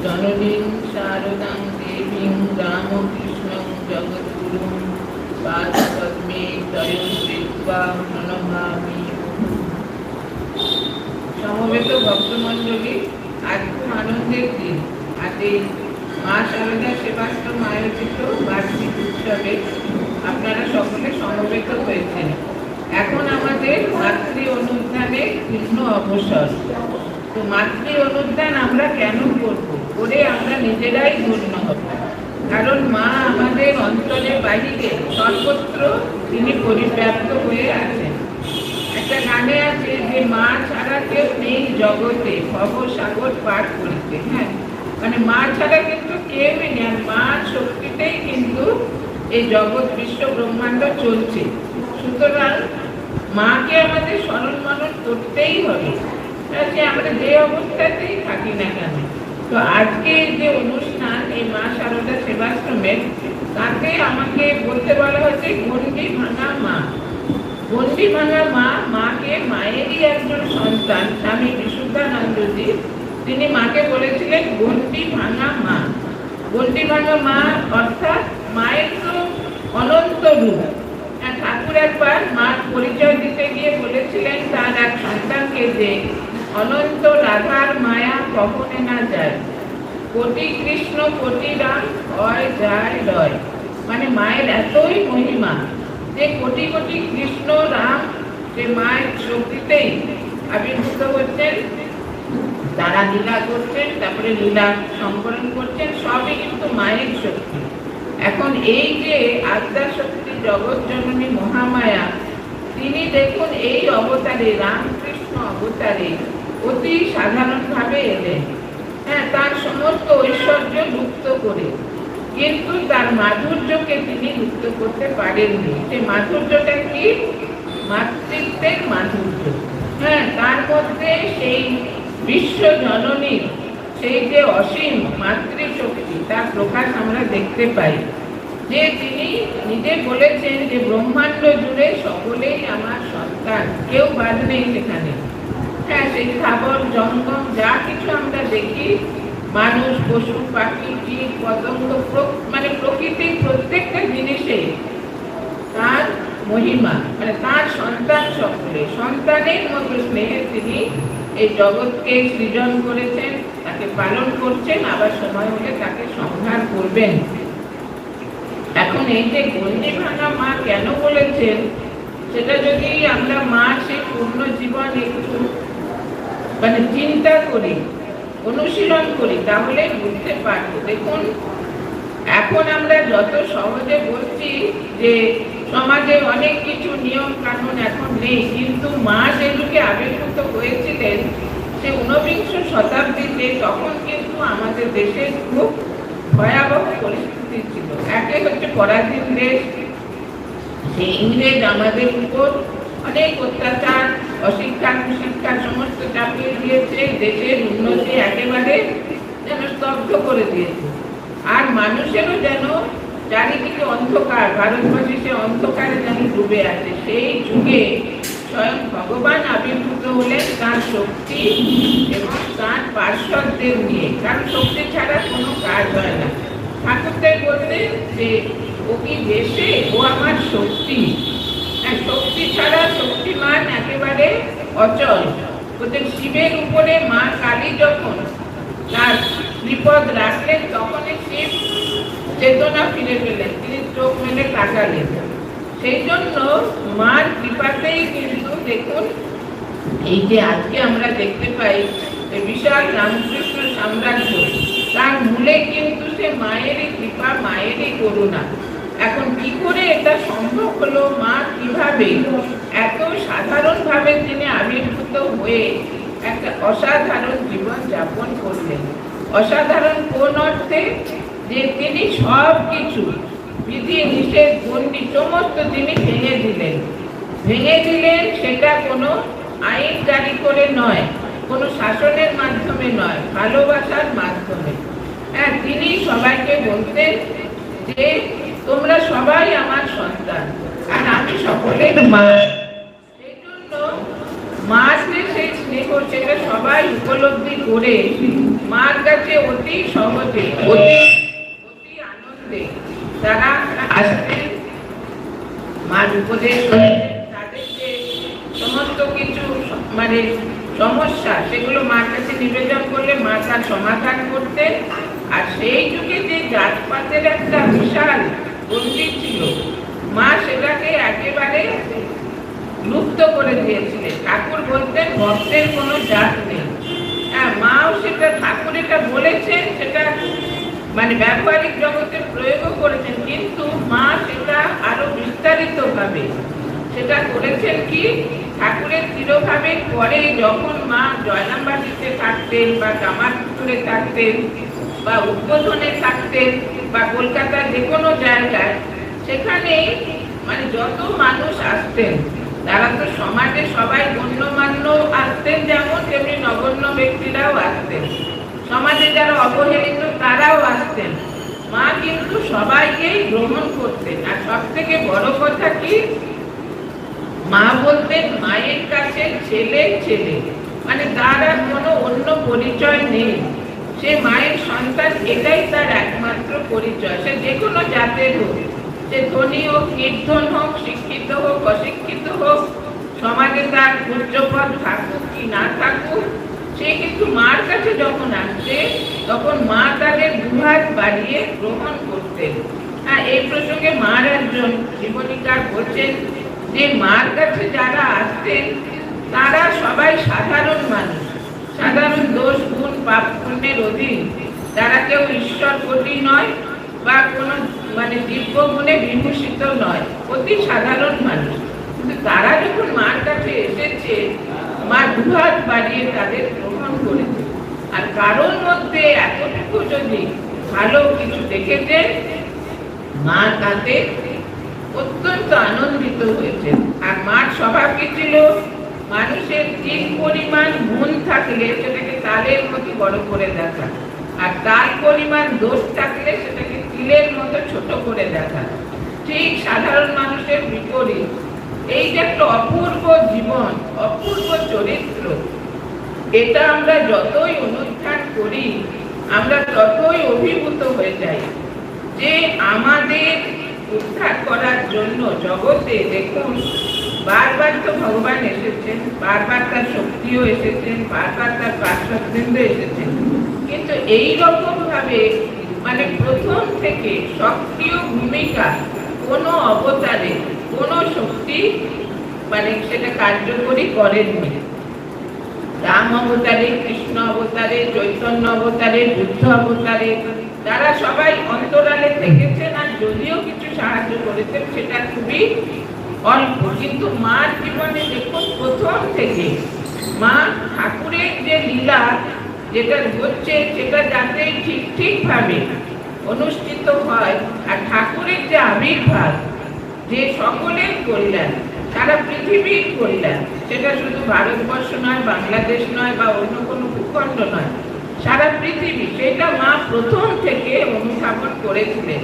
জননীং শারদাং দেবীং রামকৃষ্ণং জগদ্গুরুং পাদপদ্মে তয়ং কৃত্বা প্রণমামি। সমবেত ভক্তমণ্ডলী, আজ খুব আনন্দের দিন। আজ এই মা শারদা সেবাশ্রম আয়োজিত বার্ষিক উৎসবে আপনারা সকলে সমবেত হয়েছেন। এখন আমাদের মাতৃ অনুদ্যানে পূর্ণ অবসর। তো মাতৃ অনুদ্যান আমরা কেন করব? করে আমরা নিজেরাই ধন্য হব। কারণ মা আমাদের অন্তরে বাহিরে সর্বত্র তিনি পরিব্যাপ্ত হয়ে আছেন। একটা গানে আছে যে মা ছাড়া কেউ নেই জগতে, ভবসাগর পার করিতে। হ্যাঁ, মানে মা ছাড়া কিন্তু কেউই নেই। মা শক্তিতেই কিন্তু এই জগৎ বিশ্ব ব্রহ্মাণ্ড চলছে। সুতরাং মাকে আমাদের স্মরণ মনন করতেই হবে, সে আমরা যে অবস্থাতেই থাকি না কেন। তো আজকে যে অনুষ্ঠান এই মা শারদা সেবাশ্রমের, তাতে আমাকে বলতে বলা হচ্ছে গণ্ডি ভাঙা মা। গণ্ডি ভাঙা মা, মাকে মায়েরই একজন সন্তান স্বামী বিশুদ্ধানন্দজি, তিনি মাকে বলেছিলেন গণ্ডি ভাঙা মা। গণ্ডি ভাঙা মা অর্থাৎ মায়ের তো অনন্ত রূপ। ঠাকুর একবার মার পরিচয় দিতে গিয়ে বলেছিলেন তার এক সন্তানকে যে অনন্ত রাধার মায়া কখনে না যায়, কোটি কৃষ্ণ কোটি রাম হয় যায় রয়। মানে মায়ের এতই মহিমা যে কোটি কোটি কৃষ্ণ রাম সে মায়ের শক্তিতেই আবির্ভূত হচ্ছেন, তারা লীলা করছেন, তারপরে লীলা সংকলন করছেন, সবই কিন্তু মায়ের শক্তি। এখন এই যে আদ্যা শক্তি জগৎ জননী মহামায়া, তিনি দেখুন এই অবতারে, রামকৃষ্ণ অবতারে অতি সাধারণভাবে এলেন। হ্যাঁ, তার সমস্ত ঐশ্বর্য লুপ্ত করে, কিন্তু তার মাধুর্যকে তিনি লুপ্ত করতে পারেননি। সে মাধুর্যটা কি? মাতৃত্বের মাধুর্য। হ্যাঁ, তার মধ্যে সেই বিশ্ব জননীর সেই যে অসীম মাতৃশক্তি, তার প্রকাশ আমরা দেখতে পাই। যে তিনি নিজে বলেছেন যে ব্রহ্মাণ্ড জুড়ে সকলেই আমার সন্তান, কেউ বাদ নেই সেখানে। হ্যাঁ, সেই স্থাবর জঙ্গম যা কিছু আমরা দেখি, মানুষ, পশু পাখি, কীট পতঙ্গ, মানে প্রকৃতির প্রত্যেকটা জিনিসে তার মহিমা, মানে তার সন্তান সকলে, সন্তানের মতো স্নেহে তিনি এই জগৎকে সৃজন করেছেন, তাকে পালন করছেন, আবার সময় হলে তাকে সংহার করবেন। এখন এই যে গণ্ডি ভাঙা মা কেন বলেছেন, সেটা যদি আমরা মা সেই পূর্ণ জীবন একটু মানে চিন্তা করি, অনুশীলন করি, তাহলে বুঝতে পারব। দেখুন, এখন আমরা যত সহজে বলছি যে সমাজে অনেক কিছু নিয়ম কানুন এখন নেই, কিন্তু মা যে যুগে আবির্ভূত হয়েছিলেন সে ঊনবিংশ শতাব্দীতে, তখন কিন্তু আমাদের দেশে খুব ভয়াবহ পরিস্থিতি ছিল। একে হচ্ছে পরাধীন দেশ, সেই ইংরেজ আমাদের উপর অনেক অত্যাচার, অশিক্ষা কুশিক্ষা সমস্ত চাপিয়ে দিয়েছে, দেশের উন্নতি একেবারে যেন স্তব্ধ করে দিয়েছে। আর মানুষেরও যেন চারিদিকে অন্ধকার, ভারতবর্ষে সে অন্ধকারে যেন ডুবে আছে। সেই যুগে স্বয়ং ভগবান আবির্ভূত হলেন তার শক্তি এবং তার পার্শ্বদের নিয়ে, কারণ শক্তি ছাড়া কোনো কাজ হয় না। ঠাকুরদের বললেন যে ও কি দেশে, ও আমার শক্তি। শক্তি ছাড়া শক্তিমান একেবারে অচল। ওদের শিবের উপরে মা কালী যখন তার বিপদ রাখলেন, তখনই শিব চেতনা ফিরে পেলেন, তিনি চোখ মেলে তাকালেন। সেই জন্য মার কৃপাতেই কিন্তু দেখুন এই যে আজকে আমরা দেখতে পাই বিশাল রামকৃষ্ণ সাম্রাজ্য, তার মূলে কিন্তু সে মায়েরই কৃপা, মায়েরই করুণা। এখন কি করে এটা সম্ভব হলো? মা কিভাবে এত সাধারণভাবে তিনি আবির্ভূত হয়ে একটা অসাধারণ জীবন যাপন করলেন। অসাধারণ কোন অর্থে? যে তিনি সব কিছু বিধি নিষেধ গণ্ডি সমস্ত তিনি ভেঙে দিলেন। সেটা কোনো আইন জারি করে নয়, কোনো শাসনের মাধ্যমে নয়, ভালোবাসার মাধ্যমে। হ্যাঁ, তিনি সবাইকে বলতেন যে তোমরা সবাই আমার সন্তান আর আমি সকলের মা। সেই জন্য মা যে সেই স্নেহ সেটা সবাই উপলব্ধি করে মার কাছে অতি সহজে অতি আনন্দে তারা আসতেন। মার উপদেশ তাদের যে সমস্ত কিছু মানে সমস্যা সেগুলো মার কাছে নিবেদন করলে মা তার সমাধান করতেন। আর সেই যুগে যে জাতপাতের একটা বিশাল গণ্ডি ছিল, মা সেটাকে একেবারে লুপ্ত করে দিয়েছিলেন। ঠাকুর বলতেন ভক্তের কোনো জাত নেই। হ্যাঁ, মাও সেটা ঠাকুর এটা বলেছেন, সেটা মানে ব্যবহারিক জগতে প্রয়োগও করেছেন, কিন্তু মা সেটা আরো বিস্তারিত ভাবে সেটা করেছেন। কি ঠাকুরের তিরোভাবের পরে যখন মা জয়রামবাটিতে থাকতেন বা কামারপুকুরে থাকতেন বা উদ্বোধনে থাকতেন বা কলকাতার যে কোনো জায়গায়, সেখানে মানে যত মানুষ আসতেন তারা তো সমাজে সবাই গণ্যমান্য আসতেন, যেমন তেমনি নগণ্য ব্যক্তিরাও আসতেন, সমাজে যারা অবহেলিত তারাও আসতেন। মা কিন্তু সবাইকেই গ্রহণ করতেন। আর সব থেকে বড় কথা কি, মা বলতেন মায়ের কাছে ছেলে ছেলে, মানে তার আর কোনো অন্য পরিচয় নেই। সে মায়ের সন্তান, এটাই তার একমাত্র পরিচয়। সে যে কোনো জাতের হোক, সে ধনী হোক, নির্ধন হোক, শিক্ষিত হোক, অশিক্ষিত হোক, সমাজে তার উচ্চপদ থাকুক কি না থাকুক, সে কিন্তু মার কাছে যখন আসছে তখন মা তাদের দুহাত বাড়িয়ে গ্রহণ করতেন। হ্যাঁ, এই প্রসঙ্গে মার একজন জীবনীকার বলছেন যে মার কাছে যারা আসতেন তারা সবাই সাধারণ মানুষ, সাধারণ দোষ গুণ পাপ পুণ্যের অধীন, তারা কেউ ঈশ্বর কোটি নয় বা কোনো মানে দিব্য গুণে বিভূষিত নয়, অতি সাধারণ মানুষ। কিন্তু তারা যখন মার কাছে এসেছে, মা দুহাত বাড়িয়ে তাদের গ্রহণ করেছে। আর কারোর মধ্যে এতটুকু যদি ভালো কিছু দেখেছেন, মা তাতে অত্যন্ত আনন্দিত হয়েছে। আর মার স্বভাব কি ছিল, মানুষের তিল পরিমাণ গুণ থাকলে সেটাকে তালের মতো বড় করে দেখা, আর তাল পরিমাণ দোষ থাকলে সেটাকে তিলের মতো ছোট করে দেখা। ঠিক সাধারণ মানুষের বিপরীত। এই যে একটা অপূর্ব জীবন, অপূর্ব চরিত্র, এটা আমরা যতই অনুধান করি আমরা ততই অভিভূত হয়ে যাই যে আমাদের উদ্ধার করার জন্য জগতে দেখুন বারবার তো ভগবান এসেছেন, বারবার তার শক্তিও এসেছেন, বারবার তার পার্শ্ববৃন্দ এসেছেন, কিন্তু এই রকম ভাবে মানে প্রথম থেকে সক্রিয় ভূমিকা কোনো অবতারে কোনো শক্তি মানে সেটা কার্যকরী করেননি। রাম অবতারে, কৃষ্ণ অবতারে, চৈতন্য অবতারে, বুদ্ধ অবতারে তারা সবাই অন্তরালে থেকেছেন, আর যদিও কিছু সাহায্য করেছেন সেটা খুবই অল্প। কিন্তু মার জীবনে দেখুন প্রথম থেকে মা ঠাকুরের যে লীলা যেটা হচ্ছে সেটা যাতে ঠিকভাবে অনুষ্ঠিত হয়, আর ঠাকুরের যে আবির্ভাব যে সকলের কল্যাণ, সারা পৃথিবীর কল্যাণ, সেটা শুধু ভারতবর্ষ নয়, বাংলাদেশ নয় বা অন্য কোনো ভূখণ্ড নয়, সারা পৃথিবী, সেটা মা প্রথম থেকে অনুধাবন করেছিলেন।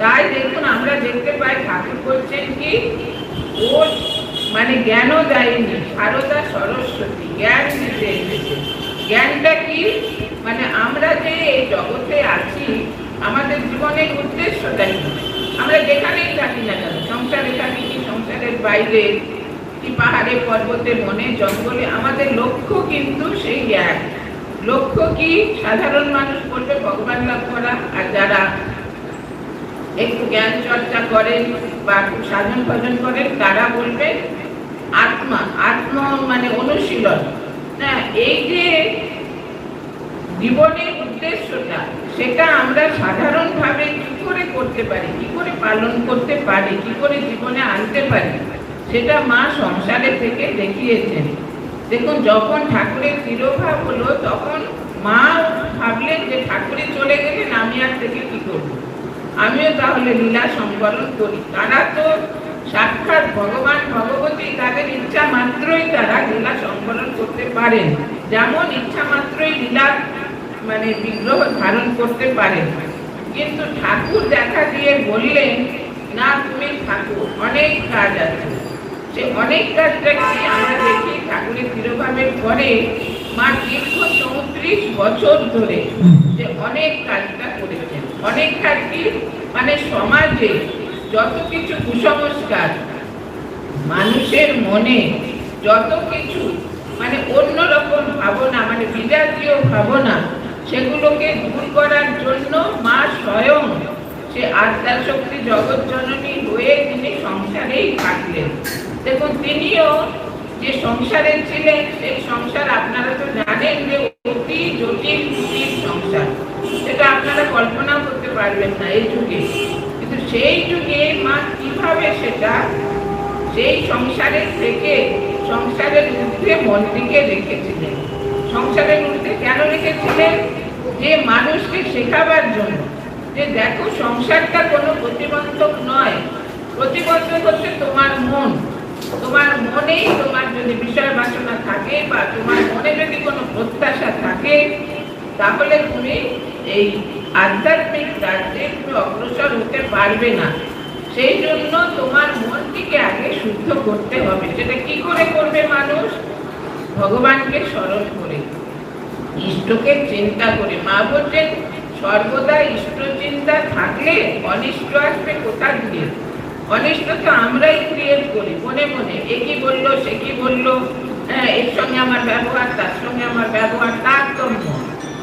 তাই দেখুন আমরা দেখতে পাই ঠাকুর বলছেন কি, ও মানে জ্ঞানও দেয়নি, সারদা সরস্বতী জ্ঞান দিতে এসেছে। জ্ঞানটা কি, মানে আমরা যে এই জগতে আছি, আমাদের জীবনের উদ্দেশ্যটা কি, আমরা যেখানেই থাকি না কেন, সংসারে থাকি কি সংসারের বাইরে কি পাহাড়ে পর্বতে মনে জঙ্গলে, আমাদের লক্ষ্য কিন্তু সেই এক। লক্ষ্য কি, সাধারণ মানুষ বলবে ভগবান লাভ করা, আর যারা একটু জ্ঞান চর্চা করেন বা সাধন ভজন করেন তারা বলবে আত্মা, আত্ম মানে অনুশীলন। না, এই যে জীবনের উদ্দেশ্যটা সেটা আমরা সাধারণভাবে কি করে করতে পারি, কি করে পালন করতে পারি, কি করে জীবনে আনতে পারি, সেটা মা সংসারে থেকে দেখিয়েছেন। দেখুন যখন ঠাকুরের তিরোভাব হলো তখন মা ভাবলেন যে ঠাকুরে চলে গেলেন, আমি আর থেকে কি করবো, আমিও তাহলে লীলা সংবরণ করি। তারা তো সাক্ষাৎ ভগবান ভগবতী, তাদের ইচ্ছা মাত্রই তারা লীলা সংবরণ করতে পারেন, যেমন ইচ্ছা মাত্রই লীলা মানে বিগ্রহ ধারণ করতে পারেন। কিন্তু ঠাকুর দেখা দিয়ে বললেন না, তুমি থাকো, অনেক কাজ আছে। সে অনেক কাজটা কি আমরা দেখি ঠাকুরের তিরোভাবের পরে মা দীর্ঘ 34 বছর ধরে যে অনেক কাজটা করেছেন। অনেক কাজ কি মানে সমাজে যত কিছু কুসংস্কার, মানুষের মনে যত কিছু মানে অন্যরকম ভাবনা, মানে বিজাতীয় ভাবনা, সেগুলোকে দূর করার জন্য মা স্বয়ং সে আদ্যা শক্তি জগৎ জননী হয়ে তিনি সংসারেই থাকলেন। দেখুন, তিনিও যে সংসারে ছিলেন সেই সংসার আপনারা তো জানেন যে অতি জটিল কুটির সংসার, সেটা আপনারা কল্পনা করতে পারবেন না এই যুগে। কিন্তু সেই যুগে মা কিভাবে সেটা সেই সংসারের থেকে সংসারের ঊর্ধ্বে মনটিকে রেখেছিলেন। সংসারের ঊর্ধ্বে কেন রেখেছিলেন? যে মানুষকে শেখাবার জন্য যে দেখো সংসারটা কোনো প্রতিবন্ধক নয়, প্রতিবন্ধক হচ্ছে তোমার মন। তোমার মনেই তোমার যদি বিষয় বাসনা থাকে বা তোমার মনে যদি কোনো প্রত্যাশা থাকে, তাহলে তুমি এই আধ্যাত্মিক রাজ্যে তুমি অগ্রসর হতে পারবে না। সেই জন্য তোমার মনটিকে আগে শুদ্ধ করতে হবে। সেটা কি করে করবে মানুষ? ভগবানকে স্মরণ করে, ইষ্টকে চিন্তা করে। মা বলছেন সর্বদা ইষ্ট চিন্তা থাকলে অনিষ্ট আসবে কোথা দিয়ে? অনিষ্ট তো আমরাই ক্রিয়েট করি মনে মনে। এ কি বললো, সে কি বললো, হ্যাঁ এর সঙ্গে আমার ব্যবহার, তার সঙ্গে আমার ব্যবহার, তারতম্য।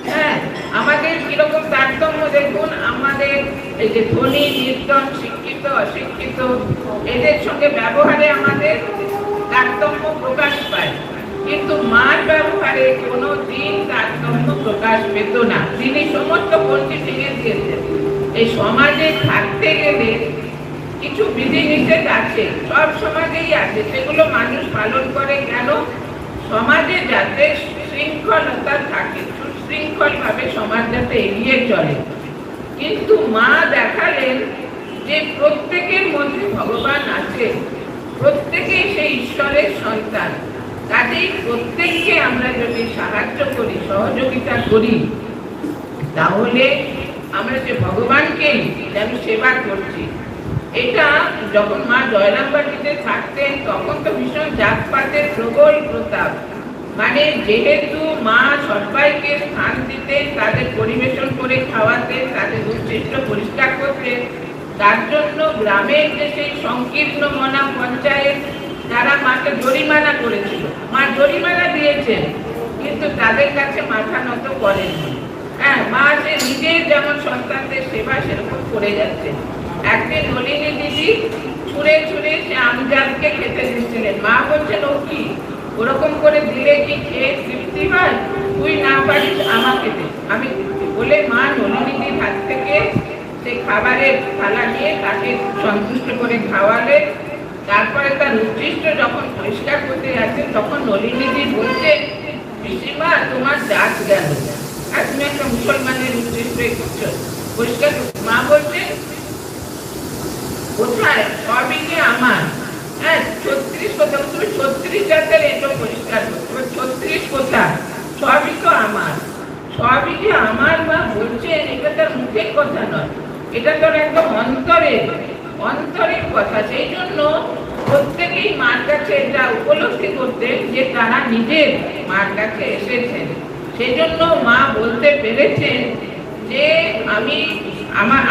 হ্যাঁ, আমাদের কিরকম তারতম্য দেখুন। আমাদের এই যে ধনী নির্ধন, শিক্ষিত অশিক্ষিত, এদের সঙ্গে ব্যবহারে আমাদের তারতম্য প্রকাশ পায়। কিন্তু মার ব্যবহারে কোনো দিন তারতম্য প্রকাশ পেত না। তিনি সমস্ত পন্থী ভেঙে দিয়েছেন। এই সমাজে থাকতে গেলে কিছু বিধিনিষেধ আছে, সব সমাজেই আছে, সেগুলো মানুষ পালন করে কেন? সমাজে যাতে শৃঙ্খলতা থাকে, সুশৃঙ্খল ভাবে সমাজ যাতে এগিয়ে চলে। কিন্তু মা দেখালেন যে প্রত্যেকের মধ্যে ভগবান আছে, প্রত্যেকেই সেই ঈশ্বরের সন্তান। কাজেই প্রত্যেককে আমরা যদি সাহায্য করি, সহযোগিতা করি, তাহলে আমরা যে ভগবানকে যেন সেবা করছি। এটা যখন মা জয়রামবাটিতে থাকতেন তখন তো ভীষণ জাতপাতের প্রবল প্রতাপ। মানে যেহেতু মা সবাইকে স্থান দিতেন, তাদের পরিবেশন করে খাওয়াতেন, তাদের উচ্ছিষ্ট পরিষ্কার করতেন, তার জন্য গ্রামের যে সেই সংকীর্ণ মনা পঞ্চায়েত যারা মাকে জরিমানা করেছিল, মা জরিমানা দিয়েছেন, কিন্তু তাদের কাছে মাথা নত করেননি। হ্যাঁ, মা সে নিজের যেমন সন্তানদের সেবা সেরকম করে যাচ্ছেন। একদিন নলিনী দিদি ছুঁড়ে ছুঁড়ে সে আমজাদকে খেতে দিচ্ছিলেন। মা বলছেন, ও কি ওরকম করে দিলে কি খেয়ে তৃপ্তি হয়? তুই না পারিস আমাকে দে, আমি বলে মা নলিনী দিদির হাত থেকে সেই খাবারের থালা নিয়ে তাকে সন্তুষ্ট করে খাওয়ালে। তারপরে তার উচ্ছিষ্ট যখন পরিষ্কার করতে যাচ্ছে তখন নলিনী দিদি বলছে, পিসিমা তোমার জাত গেল, আর তুমি একটা মুসলমানের উচ্ছিষ্ট করছো পরিষ্কার। মা বলছে কোথায়? সবই কি আমার? হ্যাঁ, 36 কোথা? তুমি 36 জাতের এটো পরিষ্কার করছো, 36 কোথা? সবই তো আমার, সবই যে আমার। মা বলছেন এটা তার মুখের কথা নয়, এটা তোর একদম অন্তরের কথা। সেই জন্য প্রত্যেকেই মার কাছে এটা উপলব্ধি করতেন যে তারা নিজের মার কাছে এসেছেন। সেই জন্য মা বলতে পেরেছেন যে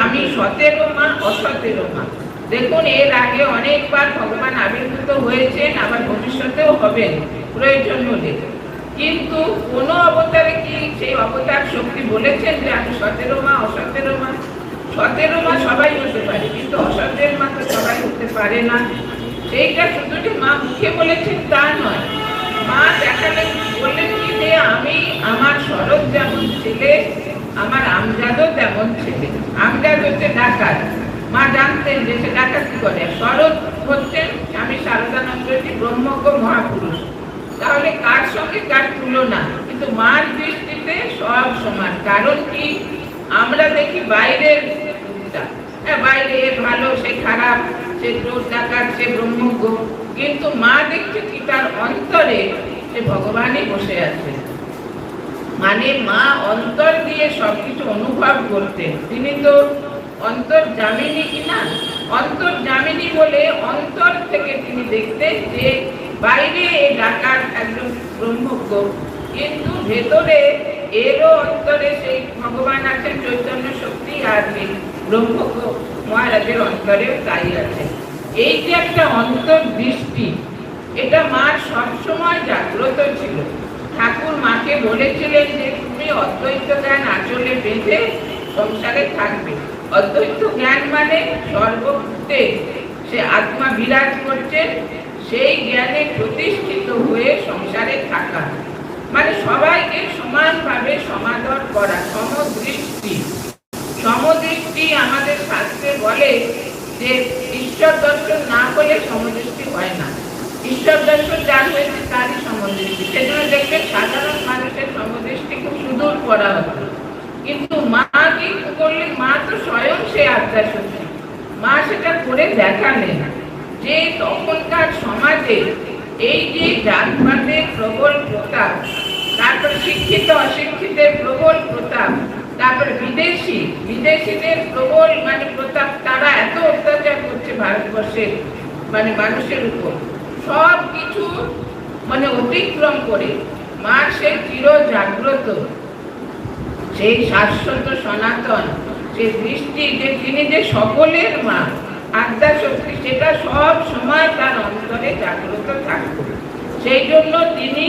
আমি সতেরো মা, অসতেরো মা। দেখুন, এর আগে অনেকবার ভগবান আবির্ভূত হয়েছেন, আবার ভবিষ্যতেও হবেন প্রয়োজন হলে। কিন্তু কোন অবতারে কি সেই অবতার শক্তি বলেছেন যে আমি 17 মা, অসতেরো মা? 17 মা সবাই হতে পারে, কিন্তু অসতের মা তো সবাই হতে পারে না। সেইটা শুধু যে মা মুখে বলেছেন তা নয়, মা দেখালেন, বললেন কি যে আমি আমার শরৎ যেমন ছেলে, আমার আমজাদও তেমন ছেলে। আমজাদ হচ্ছে ডাকাত, মা জানতেন যে সে ডাকাতি করে। শরৎ হচ্ছেন স্বামী শারদানন্দজি, ব্রহ্মজ্ঞ মহাপুরুষ। তাহলে কার সঙ্গে কার তুলনা? কিন্তু মার দৃষ্টিতে সব সমান। কারণ কি, আমরা দেখি বাইরের, বাইরে ভালো, সে খারাপ, সে চোর ডাকাত, সে ব্রহ্মজ্ঞ, কিন্তু মা দেখছে কি তার অন্তরে সে ভগবানই বসে আছে। মানে মা অন্তর দিয়ে সবকিছু অনুভব করতেন। তিনি তো অন্তর্যামিনী কিনা, অন্তর্যামিনী বলে অন্তর থেকে তিনি দেখতেন যে বাইরে এই ডাকার একজন ব্রহ্মজ্ঞ, কিন্তু ভেতরে এরও অন্তরে সেই ভগবান আছেন, চৈতন্য শক্তি, আর ব্রহ্মজ্ঞ মহারাজের অন্তরেও তাই আছে। এই যে একটা অন্তর্দৃষ্টি, এটা মার সবসময় জাগ্রত ছিল। ঠাকুর মাকে বলেছিলেন যে তুমি অদ্বৈত জ্ঞান আঁচলে বেঁধে সংসারে থাকবে। অদ্বৈত জ্ঞান মানে সর্বভূতে সে আত্মা বিরাজ করছে, সেই জ্ঞানে প্রতিষ্ঠিত হয়ে সংসারে থাকা, মানে সবাইকে সমানভাবে সমাদর করা, সমদৃষ্টি। সমদৃষ্টি আমাদের শাস্ত্রে বলে যে ঈশ্বর দর্শন না হলে সমদৃষ্টি হয় না। ঈশ্বর দর্শন যার হয়েছে তারই সমদৃষ্টি। সেজন্য দেখবেন সাধারণ মানুষের সমদৃষ্টি খুব সুদূর করা হতো, কিন্তু মা কি করলেন? মা তো স্বয়ং সে আত্মা শক্তি, মা সেটা করে দেখালেন যে তখনকার সমাজে এই যে জাতপাতের প্রবল প্রতাপ, তারপর শিক্ষিত অশিক্ষিতের প্রবল প্রতাপ, তারপর বিদেশিদের প্রবল মানে প্রতাপ, তারা এত অত্যাচার করছে ভারতবর্ষের মানে মানুষের উপর, সব কিছু মানে অতিক্রম করে মা সে চির জাগ্রত, সেই শাশ্বত সনাতন, সে দৃষ্টি, যে তিনি যে সকলের মা, আদ্যা শক্তি, সেটা সব সময় তার অন্তরে জাগ্রত থাকত। সেই জন্য তিনি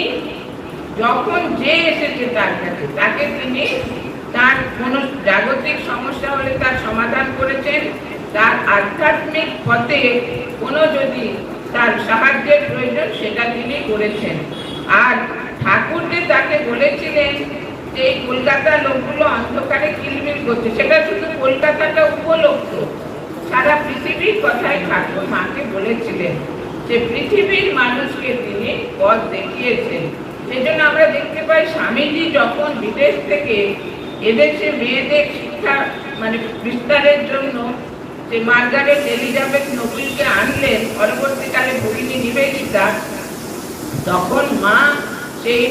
যখন যে এসেছে তার কাছে, তাকে তিনি তার কোনো জাগতিক সমস্যা হলে তার সমাধান করেছেন, তার আধ্যাত্মিক পথে কোনো যদি তার সাহায্যের প্রয়োজন সেটা তিনি করেছেন। আর ঠাকুর যে তাকে বলেছিলেন যে এই কলকাতার লোকগুলো অন্ধকারে কিলবিল করছে, সেটা শুধু কলকাতাটা উপলক্ষ, সারা পৃথিবীর কথাই ঠাকুর মাকে বলেছিলেন, যে পৃথিবীর মানুষকে তিনি পথ দেখিয়েছেন। সেই জন্য আমরা দেখতে পাই স্বামীজি যখন বিদেশ থেকে এদেশে মেয়েদের শিক্ষা মানে বিস্তারের জন্য যে মার্গারেট এলিজাবেথ নোবেলকে আনলেন, পরবর্তীকালে ভগিনী নিবেদিতা, তখন মা সেই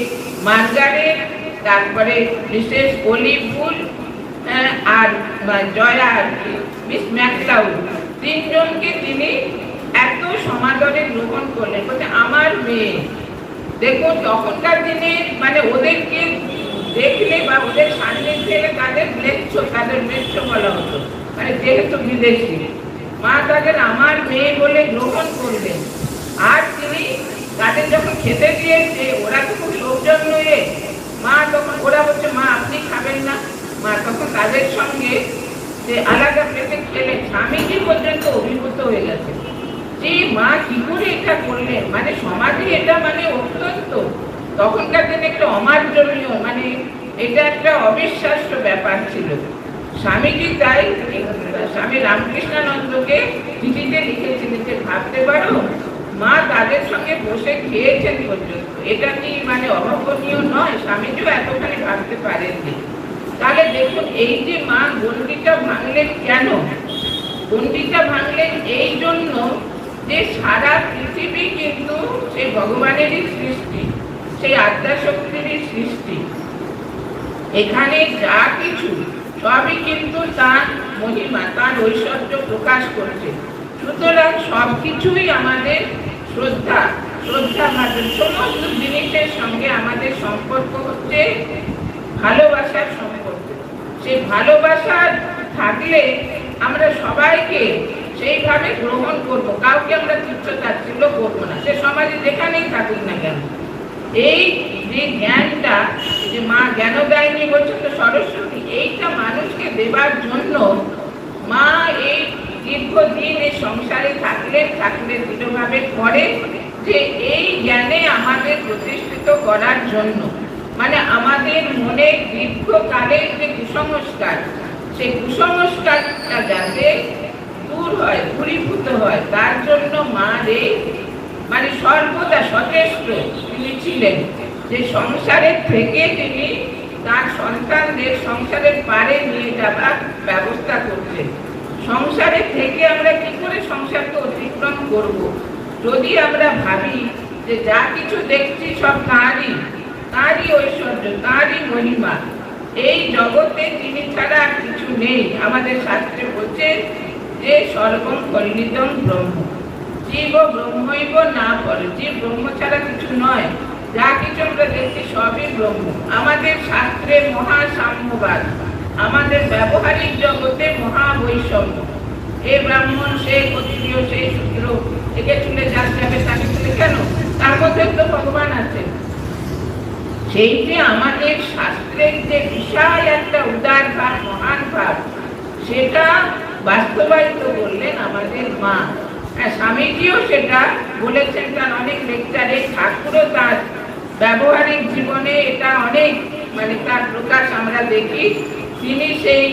মার্গারেট, তারপরে মিসেস অলিভুড আর জয়া আর মিস ম্যাকলাউড, তিনজনকে তিনি এত সমাদরে গ্রহণ করলেন, বলতে আমার মেয়ে। দেখুন তখনকার দিনে মানে ওদেরকে দেখলে বা ওদের সান্নিধ্যে এলে তাদের ম্লেচ্ছ বলা হতো, মানে যেহেতু বিদেশি, মা তাদের আমার মেয়ে বলে গ্রহণ করলেন। আর তিনি তাদের যখন খেতে দিয়েছে, ওরা তো খুব সৌজন্য, মা তখন ওরা বলছে মা আপনি খাবেন না, মা তখন তাদের সঙ্গে যে আলাদা প্লেটে খেলেন। স্বামীজি পর্যন্ত অভিভূত হয়ে গেছে যে মা কি করে এটা করলেন, মানে সমাজে এটা মানে অত্যন্ত তখনকার দিনে একটা অমার্জনীয়, মানে এটা একটা অবিশ্বাস্য ব্যাপার ছিল। স্বামীজি তাই স্বামী রামকৃষ্ণানন্দকে চিঠিতে লিখেছিলেন যে ভাবতে পারো মা তাদের সঙ্গে বসে খেয়েছেন পর্যন্ত, এটা কি মানে অভাবনীয় নয়? স্বামীজিও এতখানি ভাবতে পারেননি। তাহলে দেখুন এই যে মা গণ্ডিটা ভাঙলেন, কেন গণ্ডিটা ভাঙলেন? এই জন্য যে সারা পৃথিবী কিন্তু সেই ভগবানেরই সৃষ্টি, সেই আদ্যা শক্তিরই সৃষ্টি। এখানে যা কিছু সবই কিন্তু তার মহিমা, তার ঐশ্বর্য প্রকাশ করছে। সুতরাং সবকিছুই আমাদের শ্রদ্ধা ভাজন, সমস্ত জিনিসের সঙ্গে আমাদের সম্পর্ক হচ্ছে ভালোবাসার সম্পর্ক। সেই ভালোবাসা থাকলে আমরা সবাইকে সেইভাবে গ্রহণ করব, কাউকে আমরা তুচ্ছ তাচ্ছিল্য করবো না, সে সমাজে যেখানেই থাকুক না কেন। এই যে জ্ঞানটা, যে মা জ্ঞান দেয়নি বলছে তো সরস্বতী, এইটা মানুষকে দেবার জন্য মা এই দীর্ঘদিন এই সংসারে থাকলে দৃঢ়ভাবে করে যে এই জ্ঞানে আমাদের প্রতিষ্ঠিত করার জন্য, মানে আমাদের মনে দীর্ঘকালের যে কুসংস্কার, সেই কুসংস্কারটা যাতে দূর হয়, দূরীভূত হয়, তার জন্য মার এই মানে সর্বদা সচেষ্ট তিনি ছিলেন যে সংসারের থেকে তিনি তার সন্তানদের সংসারের পারে নিয়ে যাবার ব্যবস্থা করছেন। সংসারের থেকে আমরা কি করে সংসারকে অতিক্রম করব? যদি আমরা ভাবি যে যা কিছু দেখছি সব তাঁরই ঐশ্বর্য, তাঁরই মহিমা, এই জগতে তিনি ছাড়া আর কিছু নেই। আমাদের শাস্ত্রে বলছে যে সর্বম পরিণীতম ব্রহ্ম, জীব ব্রহ্মৈব না পরে, জীব ব্রহ্ম ছাড়া কিছু নয়। যা কিছু আমরা দেখছি সবই ব্রহ্ম। আমাদের শাস্ত্রে মহাসাম্যবাদ, আমাদের ব্যবহারিক জগতে মহাবৈষম্য। এ ব্রাহ্মণ, সে ক্ষত্রিয়, সে শূদ্র, একে চুলে যার যাবে তাকে চুলে কেন? তার মধ্যে তো ভগবান আছেন। সেই যে আমাদের শাস্ত্রের যে বিশাল একটা উদার ভাব, মহান ভাব, সেটা বাস্তবায়িত করলেন আমাদের মা। স্বামীজিও সেটা বলেছেন তার অনেক লেকচারে, ঠাকুরও তার ব্যবহারিক জীবনে এটা অনেক তার প্রকাশ আমরা দেখি। তিনি সেই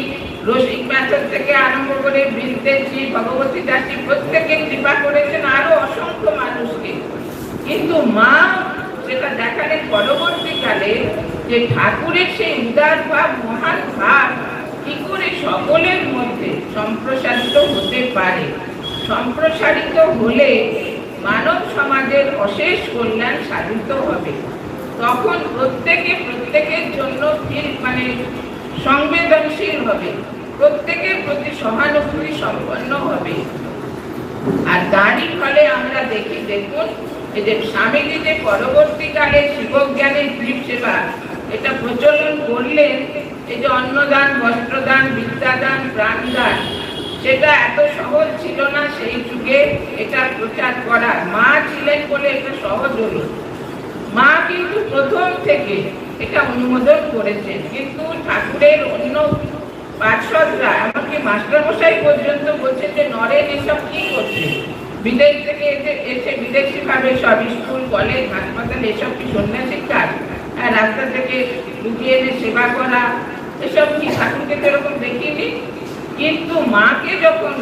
রসিক ম্যাথর থেকে আরম্ভ করে বৃন্দেজি, ভগবতী দাসী প্রত্যেকে কৃপা করেছেন, আরো অসংখ্য মানুষকে। কিন্তু মা সেটা দেখালেন পরবর্তীকালে যে ঠাকুরের সেই উদার ভাব, মহান ভাব কি করে সকলের মধ্যে সম্প্রসারিত হতে পারে। সম্প্রসারিত হলে মানব সমাজের অশেষ কল্যাণ সাধিত হবে। তখন প্রত্যেকে প্রত্যেকের জন্য সংবেদনশীল হবে, প্রত্যেকের প্রতি সহানুভূতি সম্পন্ন হবে। আর তারই ফলে আমরা দেখুন এই যে স্বামীজি যে পরবর্তীকালে শিবজ্ঞানের জীব সেবা এটা প্রচলন করলেন, এই যে অন্নদান, বস্ত্রদান, বিদ্যাদান, প্রাণদান, সেটা এত সহজ ছিল না সেই যুগে এটা প্রচার করা। মা ছিলেন বলে এটা সহজ হলো। মা কিন্তু প্রথম থেকে এটা অনুমোদন করেছেন। কিন্তু ঠাকুরের অন্য পার্ষদরা, এমনকি মাস্টারমশাই পর্যন্ত বলছেন যে নরেন এসব কি করছে, বিদেশ থেকে এসে বিদেশি ভাবে সব স্কুল, কলেজ, হাসপাতাল এসব কি সন্ন্যাসিক কাজ? রাস্তা থেকে লুকিয়ে এনে সেবা করা, এসব কি? ঠাকুরকে তো এরকম দেখিনি। কিন্তু মাকে যখন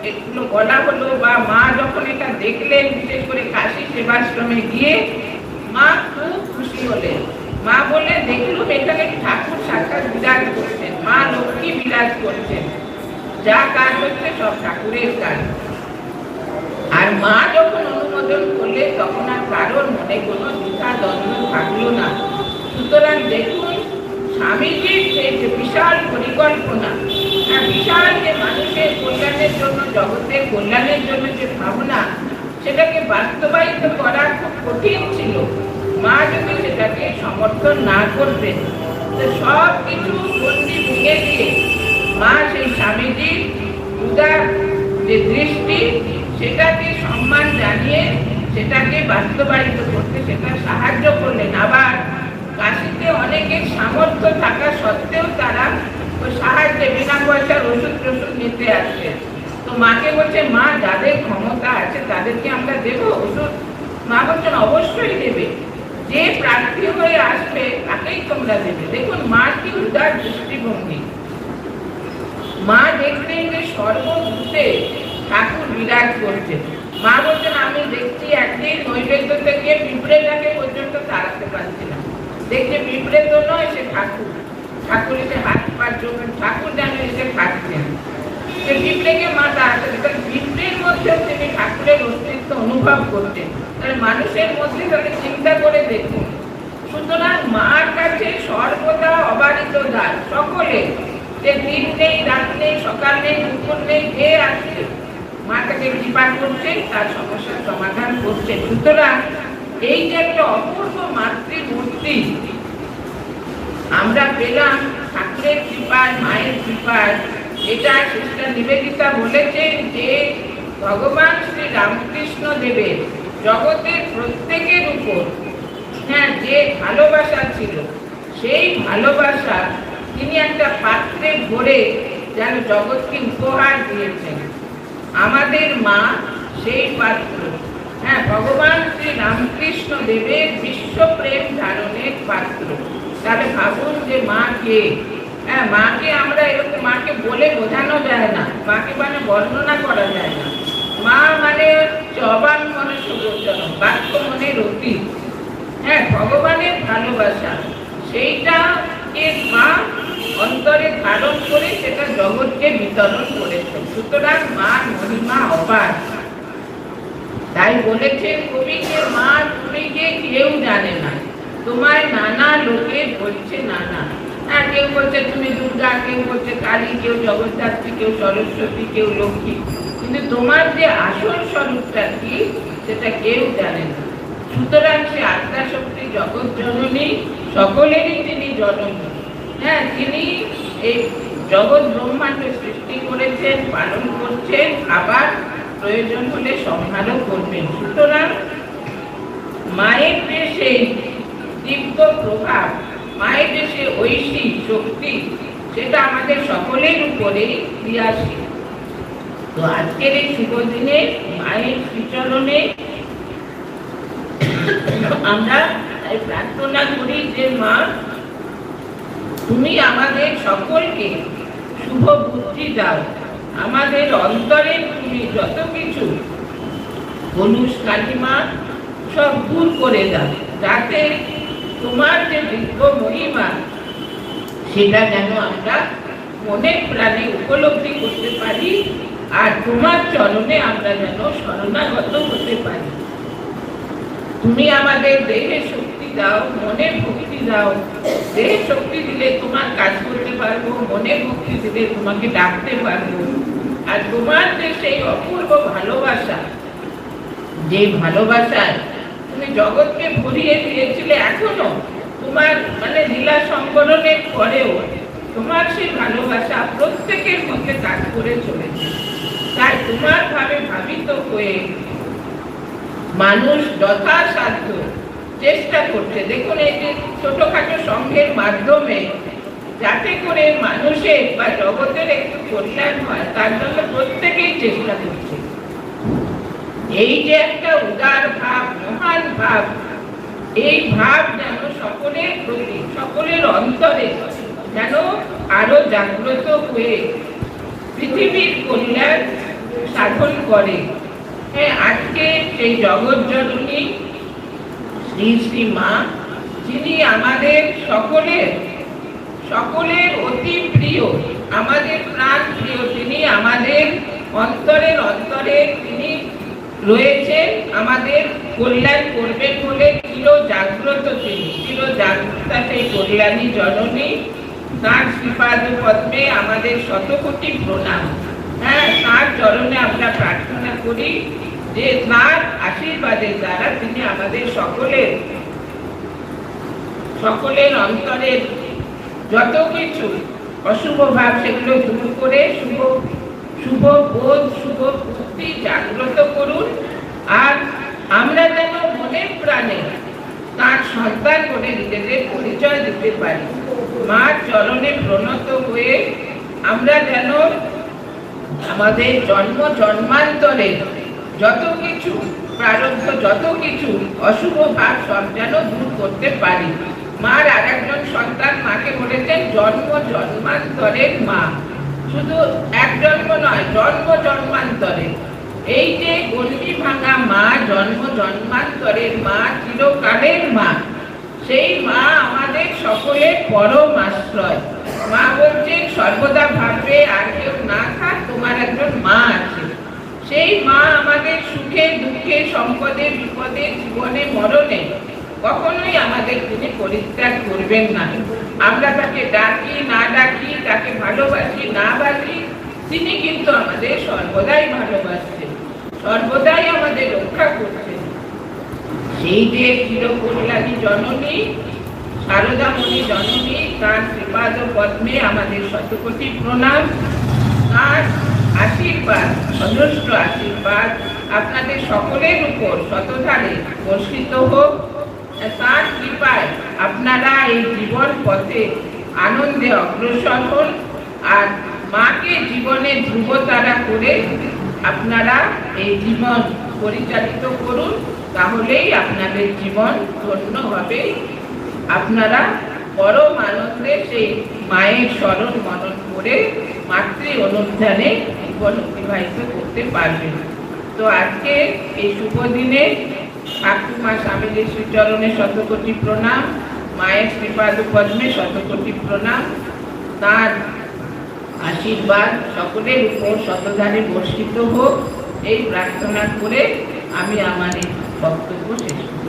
এগুলো বলা হলো বা মা যখন এটা দেখলেন, বিশেষ করে কাশী সেবাশ্রমে গিয়ে মা খুব খুশি হলেন। মা বলে দেখলুম এখানে ঠাকুর সাক্ষাৎ বিরাজ করছেন, মা লক্ষ্মী বিরাজ করছেন, যা কাজ হচ্ছে সব ঠাকুরের কাজ। আর মা যখন অনুমোদন করলে তখন আর কারোর মনে কোনো দ্বিধা দ্বন্দ্ব থাকলো না। সুতরাং দেখুন স্বামীজির যে বিশাল পরিকল্পনা, বিশাল যে মানুষের কল্যাণের জন্য, জগতের কল্যাণের জন্য যে ভাবনা, সেটাকে বাস্তবায়িত করা খুব কঠিন ছিল। মা যদি সেটাকে সমর্থন না করতেন, তো সব কিছু গণ্ডি ভেঙে দিয়ে মা সেই স্বামীজির উদার যে দৃষ্টি, সেটাকে সম্মান জানিয়ে সেটাকে বাস্তবায়িত করতে সেটা সাহায্য করলেন। আবার কাশীতে অনেকের সামর্থ্য থাকা সত্ত্বেও তারা ওই সাহায্যে বিনা পয়সার ওষুধ টষুধ নিতে আসছে। তো মাকে বলছে, মা যাদের ক্ষমতা আছে তাদেরকে আমরা দেবো ওষুধ? মা বলছেন অবশ্যই দেবে, যে প্রার্থী হয়ে আসবে তাকেই তোমরা দেবে। দেখুন মার কি উদার দৃষ্টিভঙ্গি। মা দেখলেন যে সর্বভূতে ঠাকুর বিরাজ করছেন। মা বলছেন আমি দেখছি একদিন নৈবেদ্য থেকে পিঁপড়েটাকে পর্যন্ত তাড়াতে পারছি না। দেখছে পিঁপড়ে তো নয়, সে ঠাকুর। ঠাকুর এসে হাত পার জন্য ঠাকুর যেন এসে খাচ্ছেন, সে পিঁপড়েকে মা তাড়াতে। পিঁপড়ের মধ্যেও তিনি ঠাকুরের অস্তিত্ব অনুভব করতেন। তাহলে মানুষের মধ্যে তাকে চিন্তা করে দেখুন। সুতরাং মার কাছে সর্বদা অবারিত দ্বার, সকলে, যে দিন নেই, রাত নেই, সকাল নেই, দুপুর নেই, যে আসছে মা তাকে কৃপা করছেন, তার সমস্যার সমাধান করছেন। সুতরাং এই যে একটা অপূর্ব মাতৃমূর্তি আমরা পেলাম ঠাকুরের কৃপায়, মায়ের কৃপায়। এটা সিস্টার নিবেদিতা বলেছেন যে ভগবান শ্রী রামকৃষ্ণ দেবের জগতের প্রত্যেকের উপর যে ভালোবাসা ছিল, সেই ভালোবাসা তিনি একটা পাত্রে ভরে যেন জগৎকে উপহার দিয়েছেন। আমাদের মা সেই পাত্র, ভগবান শ্রী রামকৃষ্ণ দেবের বিশ্বপ্রেম ধারণের পাত্র। তাহলে ভাবুন যে মা কে। মাকে আমরা এরকম, মাকে বলে বোঝানো যায় না, মাকে বর্ণনা করা যায় না। মা অবাক মনে সুগোচর, বাক্য মনের অতীত। ভগবানের ভালোবাসা, সেইটাকে মা অন্তরে ধারণ করে সেটা জগৎকে বিতরণ করেছেন। সুতরাং মার মহিমা অপার। তাই বলেছেন কবি যে মা তুমি যে কেউ জানে না, তোমায় নানা লোকে বলছে নানা। হ্যাঁ, কেউ বলছে তুমি দুর্গা, কেউ বলছে কালী, কেউ জগদ্ধাত্রী, কেউ সরস্বতী, কেউ লক্ষ্মী, কিন্তু তোমার যে আসল স্বরূপটা কি সেটা কেউ জানে না। সুতরাং সে আত্মা শক্তি জগৎ জননী, সকলেরই তিনি জননী। হ্যাঁ, তিনি এই জগৎ ব্রহ্মাণ্ড সৃষ্টি করেছেন, পালন করছেন, আবার প্রয়োজন হলে সংহারও করবেন। সুতরাং মায়ের যে সেই দিব্য প্রভাব, মায়ের যে সে ঐশী শক্তি, সেটা আমাদের সকলের উপরেই ক্রিয়াশীল। তো আজকের এই শুভ দিনে মায়ের শ্রীচরণে আমরা প্রার্থনা করি যে মা, তুমি আমাদের সকলকে শুভ বুদ্ধি দাও, আমাদের অন্তরে তুমি যত কিছু কলুষ কালিমা সব দূর করে দাও, যাতে তোমার যে দিব্য মহিমা সেটা যেন আমরা মনে প্রাণে উপলব্ধি করতে পারি, আর তোমার চরণে আমরা যেন শরণাগত হতে পারি। তুমি আমাদের দেহে শক্তি দাও, মনে ভক্তি দাও। দেহে শক্তি দিলে তোমার কাজ করতে পারবো, মনে ভক্তি দিলে তোমাকে ডাকতে পারবো। আর তোমার যে সেই অপূর্ব ভালোবাসা, যে ভালোবাসায় তুমি জগৎকে ভরিয়ে দিয়েছিলে, এখনো তোমার মানে লীলা সংবরণের পরেও তোমার সেই ভালোবাসা প্রত্যেকের মধ্যে কাজ করে চলেছে। তাই তোমার ভাবে ভাবিত হয়ে মানুষ যথাসাধ্য চেষ্টা করছে। দেখুন, এই যে ছোটখাটো সংঘের মাধ্যমে যাতে করে মানুষের বা জগতের একটু কল্যাণ হয়, তার জন্য প্রত্যেকেই চেষ্টা করছে। এই যে একটা উদার ভাব, মহান ভাব, এই ভাব যেন সকলের প্রতি, সকলের অন্তরে যেন আরো জাগ্রত হয়ে পৃথিবীর কল্যাণ সাধন করে। হ্যাঁ, আজকে সেই জগৎ জননী শ্রী শ্রী মা, যিনি আমাদের সকলের অতি প্রিয়, আমাদের প্রাণ প্রিয়, তিনি আমাদের অন্তরে তিনি রয়েছেন, আমাদের কল্যাণ করবেন বলে চির জাগ্রত, তিনি চির জাগ্রতা সেই কল্যাণী জননী। তার শ্রীপাদ পদ্মে আমাদের শতকোটি প্রণাম। হ্যাঁ, তার চরণে আমরা প্রার্থনা করি যে তার আশীর্বাদের দ্বারা তিনি আমাদের সকলের অন্তরের যত কিছু অশুভ ভাব সেগুলো দূর করে শুভ বোধ, শুভ বুদ্ধি জাগ্রত করুন। আর আমরা যেন মনে প্রাণে তার সন্তান বলে নিজেদের পরিচয় দিতে পারি। মার চরণে প্রণত হয়ে আমরা যেন আমাদের জন্মান্তরে যত কিছু প্রারব্ধ, যত কিছু অশুভ ভাব সব যেন দূর করতে পারি। মার আর একজন সন্তান মাকে বলেছেন জন্মান্তরের মা। শুধু এক জন্ম নয়, জন্মান্তরে। এই যে গণ্ডি ভাঙা মা, জন্মান্তরের মা, চিরকালের মা, সেই মা আমাদের সকলের পরম আশ্রয়। মা বলছেন সর্বদা ভাববে আর কেউ না থাক, তোমার একজন মা আছে। সেই মা আমাদের সুখে দুঃখে, সম্পদে বিপদে, জীবনে মরণে কখনোই আমাদের তিনি পরিত্যাগ করবেন না। আমরা তাকে ডাকি না ডাকি, তাকে ভালোবাসি না বাসি, তিনি কিন্তু আমাদের সর্বদাই ভালোবাসছেন, সর্বদাই আমাদের রক্ষা করছেন। সেই যে চিরকল্যাণী জননী, শারদামণি জননী, তার শ্রীপাদ পদ্মে আমাদের শতকোটি প্রণাম। তার আশীর্বাদ, অজস্র আশীর্বাদ আপনাদের সকলের উপর শতধারে বর্ষিত হোক। তার কৃপায় আপনারা এই জীবন পথে আনন্দে অগ্রসর হন, আর মাকে জীবনে ধ্রুবতারা করে আপনারা এই জীবন পরিচালিত করুন, তাহলেই আপনাদের জীবন ধন্য হবে। আপনারা পরম আনন্দে সেই মায়ের স্মরণ মনন করে মাতৃ অনুধ্যানে জীবন অতিবাহিত করতে পারবেন। তো আজকে এই শুভ দিনে ঠাকুমা স্বামীজির শ্রীচরণে শতকোটি প্রণাম, মায়ের শ্রীপাদ পদ্মে শতকোটি প্রণাম। তার আশীর্বাদ সকলের উপর শতধারে বর্ষিত হোক, এই প্রার্থনা করে আমি আমার এই বক্তব্য শেষ করি।